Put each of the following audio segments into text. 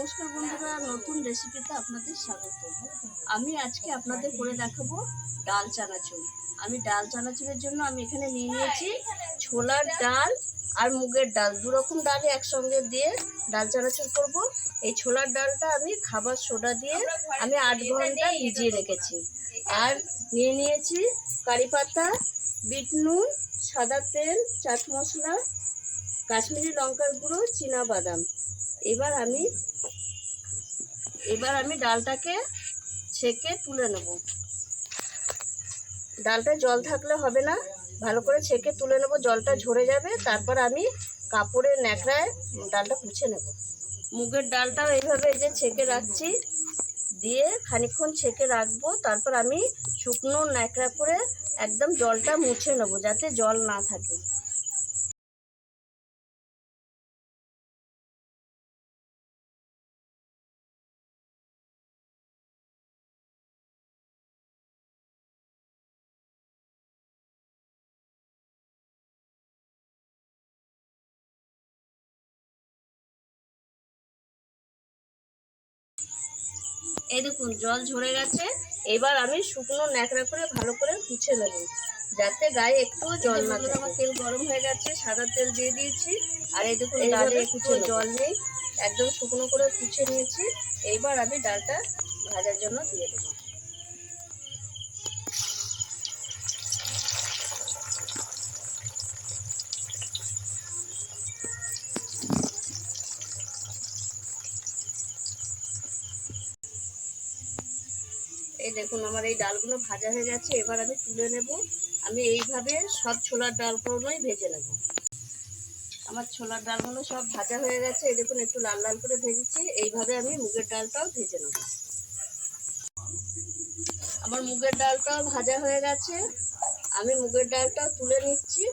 নমস্কার বন্ধুরা, নতুন রেসিপিতে আপনাদের স্বাগত। আমি আজকে আপনাদের করে দেখাবো ডাল চানাচুর। আমি ডাল চানাচুরের জন্য আমি এখানে নিয়ে নিয়েছি ছোলার ডাল আর মুগের ডাল, দু রকম ডালে একসঙ্গে দিয়ে ডাল চানাচুর করব। এই ছোলার ডালটা আমি খাবার সোডা দিয়ে আমি 8 ঘন্টা ভিজিয়ে রেখেছি। আর নিয়ে নিয়েছি কারি পাতা, বিট নুন, সাদা তেল, চাট মশলা, কাশ্মীরি লঙ্কার গুঁড়ো, চীনা বাদাম। এবার আমি ডালটাকে ছেঁকে তুলে নেব। ডালটা জল থাকলে হবে না, ভালো করে ছেঁকে তুলে নেব, জলটা ঝরে যাবে। তারপর আমি কাপড়ের ন্যাকড়ায় ডালটা মুছে নেব। মুগের ডালটাও এইভাবে এই যে ছেঁকে রাখছি, দিয়ে খানিকক্ষণ ছেঁকে রাখবো। তারপর আমি শুকনো ন্যাকড়া করে একদম জলটা মুছে নেব, যাতে জল না থাকে। এই দেখুন জল ঝরে গেছে। এবার আমি শুকনো ন্যাকড়া করে ভালো করে মুছে নেব, যাতে গায়ে একটু জল না থাকে। আমার তেল গরম হয়ে গেছে, সাদা তেল দিয়ে দিয়েছি। আর এই দেখুন ডালে একটু জল নেই, একদম শুকনো করে কুচে নিয়েছি। এইবার আমি ডালটা ভাজার জন্য দিয়ে দেবো। এই দেখুন আমার এই ডালগুলো ভাজা হয়ে গেছে, এবার আমি তুলে নেব। আমি এইভাবে সব ছোলার ডালগুলোই ভেজে নেব। আমার ছোলার ডালগুলো সব ভাজা হয়ে গেছে, এই দেখুন একটু লাল লাল করে ভেজেছি। এইভাবে আমি মুগের ডালটাও ভেজে নেব। আমার মুগের ডালটাও ভাজা হয়ে গেছে, আমি মুগের ডালটাও তুলে নিচ্ছি।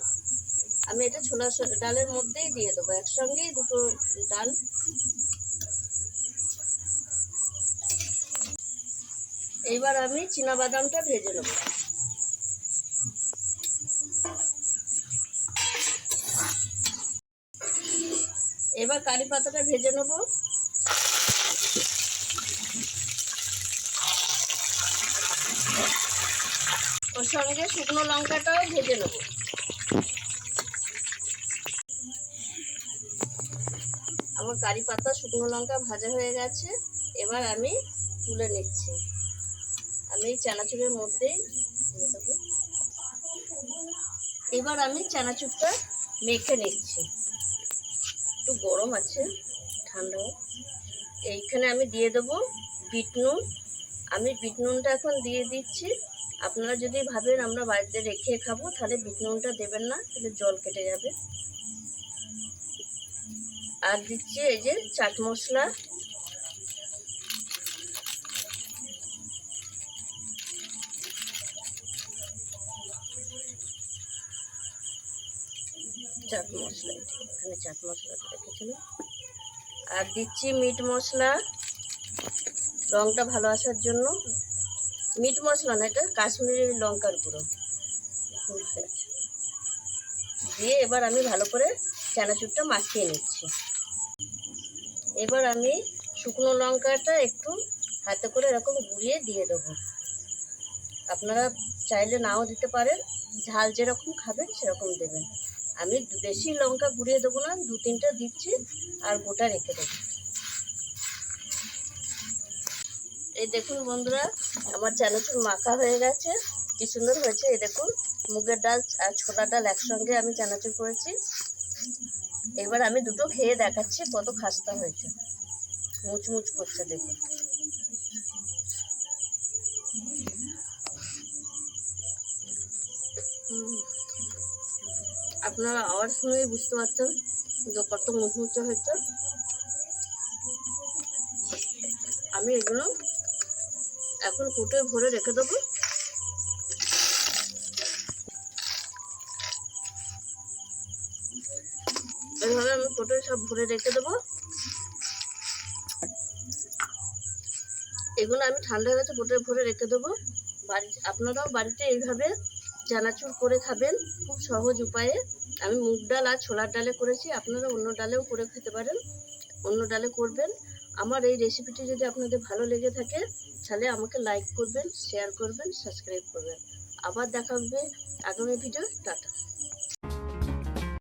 আমি এটা ছোলা ডালের মধ্যেই দিয়ে দেবো, একসঙ্গেই দুটো ডাল। এইবার আমি চীনা বাদামটা ভেজে নেব। এবার কারি পাতাটা ভেজে নেব। ওর সঙ্গে শুকনো লঙ্কাটাও ভেজে নেব। আমার কারি পাতা, শুকনো লঙ্কা ভাজা হয়ে গেছে, এবার আমি তুলে নিচ্ছি। আমি চানাচুরের মধ্যেই দিয়ে দেবো। এবার আমি চানাচুরটা মেখে নিচ্ছি। একটু গরম আছে, ঠান্ডা হোক। এইখানে আমি দিয়ে দেবো বিট নুন। আমি বিট নুনটা এখন দিয়ে দিচ্ছি। আপনারা যদি ভাবেন আমরা বাড়িতে রেখে খাবো, তাহলে বিট নুনটা দেবেন না, তাহলে জল কেটে যাবে। আর দিচ্ছি এই যে চাট মশলা, চাট মশলা এখানে চাট মশলাটা রেখেছিলাম। আর দিচ্ছি মিট মশলা, রঙটা ভালো আসার জন্য। মিট মশলা না, এটা কাশ্মীরি লঙ্কার গুঁড়ো দিয়ে এবার আমি ভালো করে চানাচুরটা মাখিয়ে নিচ্ছি। এবার আমি শুকনো লঙ্কাটা একটু হাতে করে এরকম গুঁড়িয়ে দিয়ে দেবো। আপনারা চাইলে নাও দিতে পারেন, ঝাল যেরকম খাবেন সেরকম দেবেন। আমি বেশি লঙ্কা গুঁড়িয়ে দেবো না, 2-3টা দিচ্ছি আর গোটা রেখে দেবো। এই দেখুন বন্ধুরা, আমার চানাচুর মাখা হয়ে গেছে, কি সুন্দর হয়েছে। এই দেখুন মুগের ডাল আর ছোলার ডাল একসঙ্গে আমি চানাচুর করেছি। এবার আমি দুটো খেয়ে দেখাচ্ছি কত খাস্তা হয়েছে, মুচমুচ করছে দেখুন। আপনারা আওয়াজ শুনেই বুঝতে পারছেন যে কত মুচমুচে হয়েছে। আমি এগুলো এখন কুটে ভরে রেখে দেবো। এইভাবে আমি কুটে সব ভরে রেখে দেবো। এগুলো আমি ঠান্ডা হয়ে গেছে, কুটে ভরে রেখে দেবো। আপনারাও বাড়িতে এইভাবে চানাচুর করে খাবেন, খুব সহজ উপায়ে। আমি মুগ ডাল আর ছোলার ডালে করেছি, আপনারা অন্য ডালেও করে খেতে পারেন, অন্য ডালে করবেন। আমার এই রেসিপিটি যদি আপনাদের ভালো লেগে থাকে তাহলে আমাকে লাইক করবেন, শেয়ার করবেন, সাবস্ক্রাইব করবেন। আবার দেখা হবে আগামী ভিডিও। টাটা।